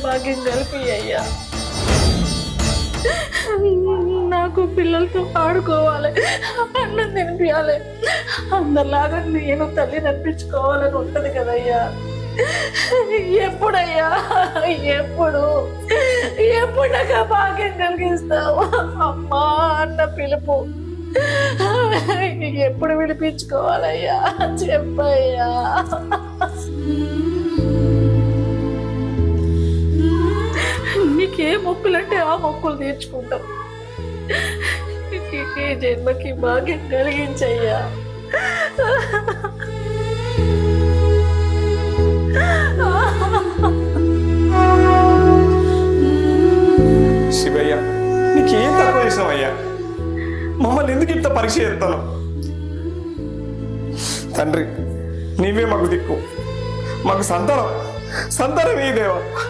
భాగ్యం కలిపి అయ్యా. నాకు పిల్లలతో ఆడుకోవాలి, అన్నం తినిపించాలి, అందరిలాగా నేను తల్లి నడిపించుకోవాలని ఉంటది కదయ్యా. ఎప్పుడయ్యా, ఎప్పుడు ఎప్పుడు నాకు ఆ భాగ్యం కలిగిస్తావు? అమ్మా అన్న పిలుపు ఎప్పుడు వినిపించుకోవాలయ్యా? చెప్పయ్యా. నీకే మొక్కులంటే ఆ మొక్కులు తీర్చుకుంటావు. ఈ జన్మకి భాగ్యం కలిగించయ్యా. శివయ్య, నీకేం తక్కువ చేసావయ్యా? మమ్మల్ని ఎందుకు ఇంత పరీక్ష చేస్తాను? తండ్రి, నీవే మాకు దిక్కు, మాకు సంతానం ఈ దేవా.